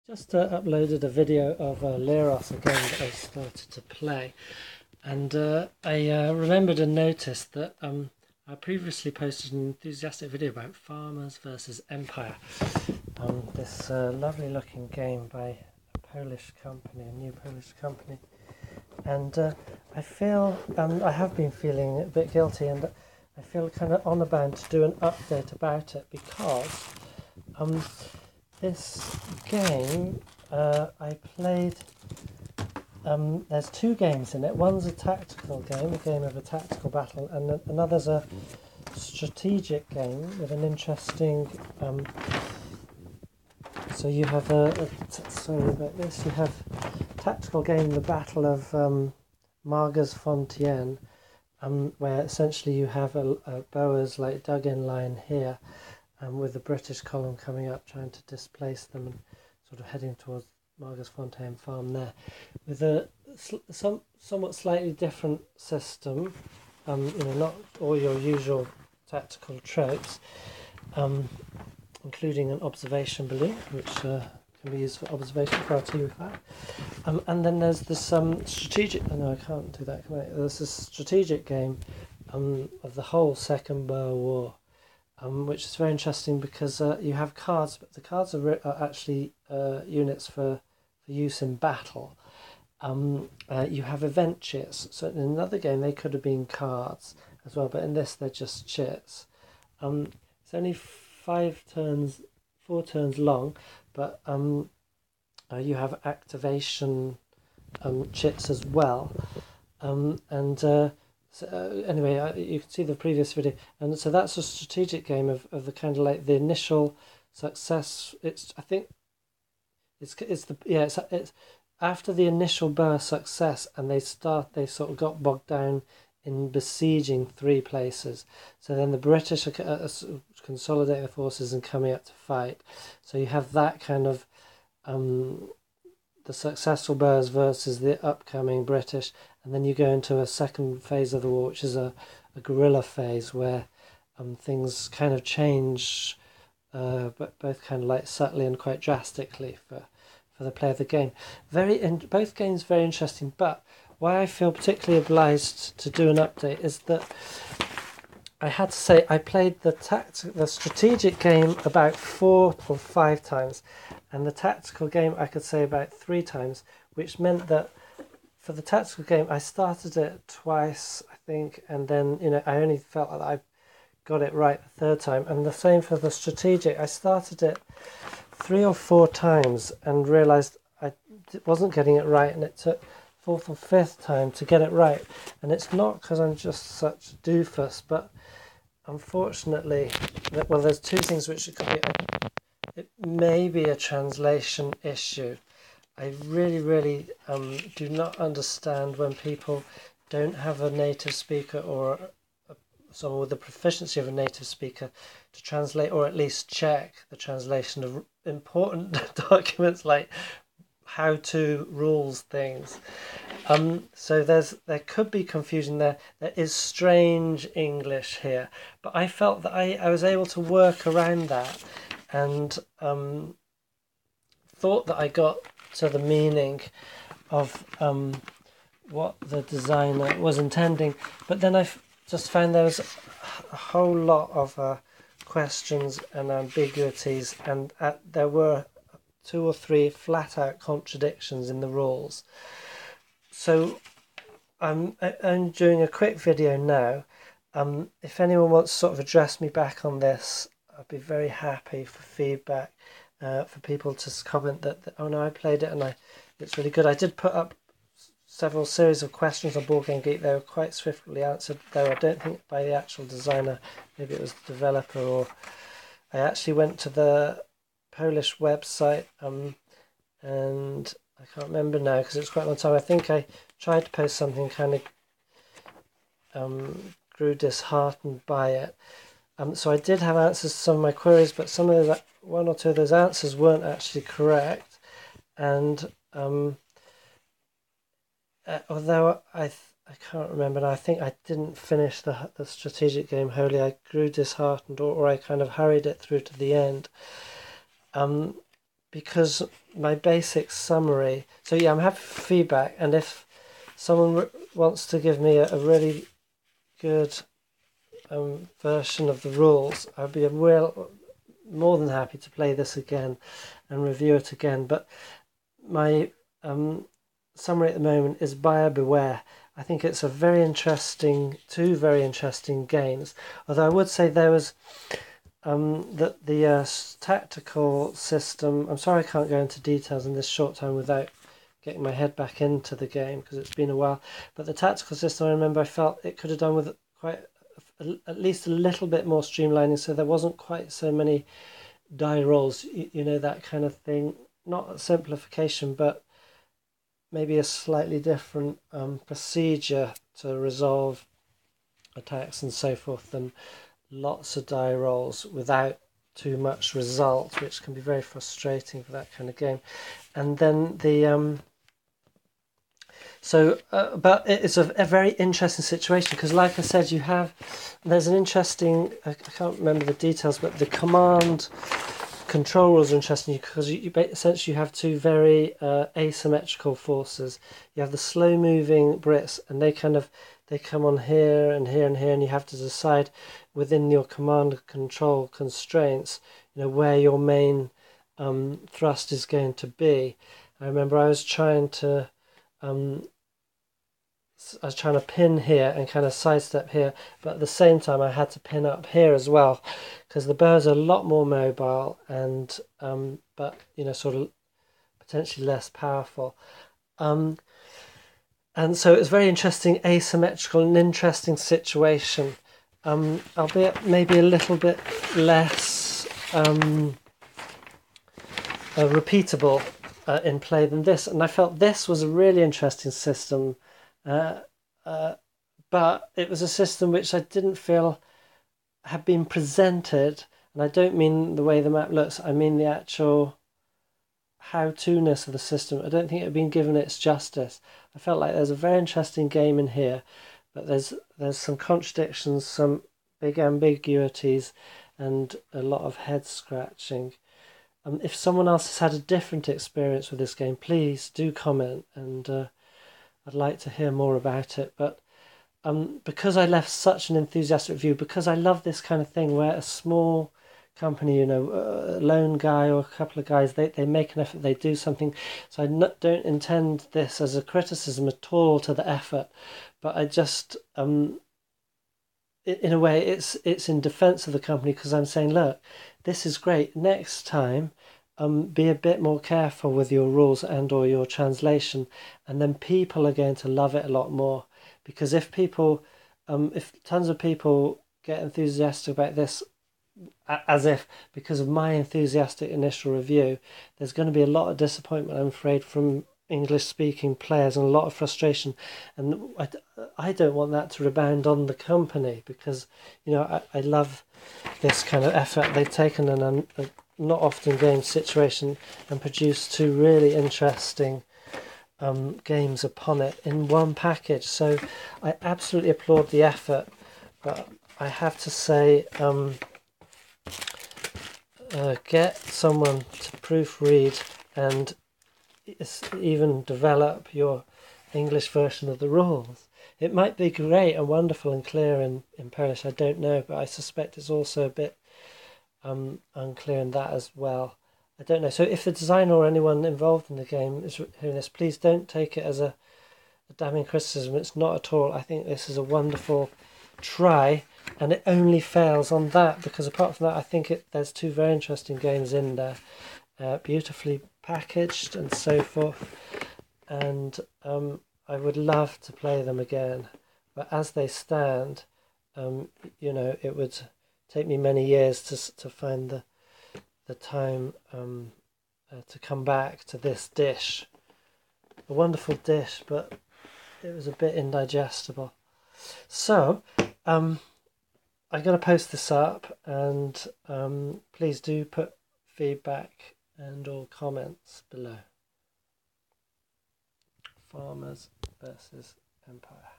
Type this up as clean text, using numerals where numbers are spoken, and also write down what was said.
Just uploaded a video of Leros, a game that I started to play, and I remembered and noticed that I previously posted an enthusiastic video about Farmers versus Empire, this lovely looking game by a Polish company, a new Polish company, and I feel, I have been feeling a bit guilty, and I feel kind of honour bound to do an update about it because this game I played, there's two games in it. One's a tactical game, a game of a tactical battle, and another's a strategic game with an interesting, so you have sorry about this, you have tactical game, the Battle of Margas Fontaine, where essentially you have a Boers like dug in line here, with the British column coming up, trying to displace them and sort of heading towards Margas Fontaine Farm there, with a somewhat slightly different system, not all your usual tactical tropes, including an observation balloon, which can be used for observation for RT5. And then there's this strategic, no I can't do that, can I? There's this strategic game of the whole Second Boer War, which is very interesting because you have cards, but the cards are actually units for use in battle. You have event chits, so in another game they could have been cards as well, but in this they're just chits. It's only 4 turns long, but you have activation chits as well, so anyway, you can see the previous video, and so that's a strategic game of the kind of like the initial success. It's after the initial Boer success, and they sort of got bogged down in besieging 3 places. So then the British are consolidating the forces and coming up to fight. So you have that kind of the successful Boers versus the upcoming British, and then you go into a second phase of the war, which is a guerrilla phase, where things kind of change, but both kind of like subtly and quite drastically for the play of the game. Both games very interesting, but why I feel particularly obliged to do an update is that I had to say I played the strategic game about 4 or 5 times, and the tactical game I could say about 3 times, which meant that for the tactical game I started it twice, I think, and then I only felt like I got it right the 3rd time, and the same for the strategic. I started it 3 or 4 times and realised I wasn't getting it right, and it took 4th or 5th time to get it right. And it's not because I'm just such a doofus, but unfortunately, well, there's 2 things which it could be. It may be a translation issue. I really do not understand when people don't have a native speaker or someone with the proficiency of a native speaker to translate, or at least check the translation of important documents like how-to rules things. So there could be confusion there. There is strange English here, but I felt that I was able to work around that, and thought that I got to the meaning of what the designer was intending, but then I just found there was a whole lot of questions and ambiguities, and there were 2 or 3 flat-out contradictions in the rules. So I'm doing a quick video now. If anyone wants to sort of address me back on this, I'd be very happy for feedback, for people to comment that oh no, I played it and it's really good. I did put up several series of questions on Board Game Geek. They were quite swiftly answered, though I don't think by the actual designer. Maybe it was the developer, or I actually went to the Polish website, and I can't remember now because it's quite a long time. I think I tried to post something, kind of grew disheartened by it. So I did have answers to some of my queries, but some of those, 1 or 2 of those answers weren't actually correct, and although I can't remember, and I think I didn't finish the strategic game wholly. I grew disheartened, or I kind of hurried it through to the end, because my basic summary. So yeah, I'm happy for feedback, and if someone wants to give me a really good version of the rules, I'd be more than happy to play this again and review it again. But my summary at the moment is Buyer Beware. I think it's two very interesting games. Although I would say there was that the tactical system. I'm sorry I can't go into details in this short time without getting my head back into the game because it's been a while. But the tactical system, I remember I felt it could have done with quite at least a little bit more streamlining, so there wasn't quite so many die rolls, you know, that kind of thing. Not a simplification, but maybe a slightly different procedure to resolve attacks and so forth, than lots of die rolls without too much result, which can be very frustrating for that kind of game. And then the but it's a very interesting situation because, like I said, there's an interesting, I can't remember the details, but the command control rules are interesting because you essentially have two very asymmetrical forces. You have the slow moving Brits, and they come on here and here and here, and you have to decide within your command and control constraints, you know, where your main thrust is going to be. I remember I was trying to pin here and kind of sidestep here, but at the same time I had to pin up here as well because the bows are a lot more mobile and but you know, sort of potentially less powerful. And so it's very interesting, asymmetrical, and interesting situation. Albeit maybe a little bit less repeatable in play than this. And I felt this was a really interesting system. But it was a system which I didn't feel had been presented, and I don't mean the way the map looks, I mean the actual how-to-ness of the system. I don't think it had been given its justice. I felt like there's a very interesting game in here, but there's some contradictions, some big ambiguities, and a lot of head scratching. If someone else has had a different experience with this game, please do comment, and I'd like to hear more about it. But because I left such an enthusiastic review, because I love this kind of thing where a small company, you know, a lone guy or a couple of guys, they make an effort, they do something. So I don't intend this as a criticism at all to the effort, but I just, in a way, it's in defense of the company because I'm saying, look, this is great. Next time, be a bit more careful with your rules and or your translation, and then people are going to love it a lot more. Because if tons of people get enthusiastic about this, as if because of my enthusiastic initial review, there's going to be a lot of disappointment, I'm afraid, from English-speaking players and a lot of frustration. And I don't want that to rebound on the company because, you know, I love this kind of effort. They've taken a not often game situation and produced two really interesting games upon it in one package. So I absolutely applaud the effort, but I have to say, get someone to proofread and even develop your English version of the rules. It might be great and wonderful and clear in Polish, I don't know, but I suspect it's also a bit unclear in that as well. I don't know. So if the designer or anyone involved in the game is hearing this, please don't take it as a damning criticism. It's not at all. I think this is a wonderful try, and it only fails on that because apart from that, I think there's two very interesting games in there, beautifully packaged and so forth, and I would love to play them again. But as they stand, you know, it would take me many years to find the time to come back to this dish. A wonderful dish, but it was a bit indigestible. So, I'm going to post this up, and please do put feedback and or comments below. Farmers versus Empire.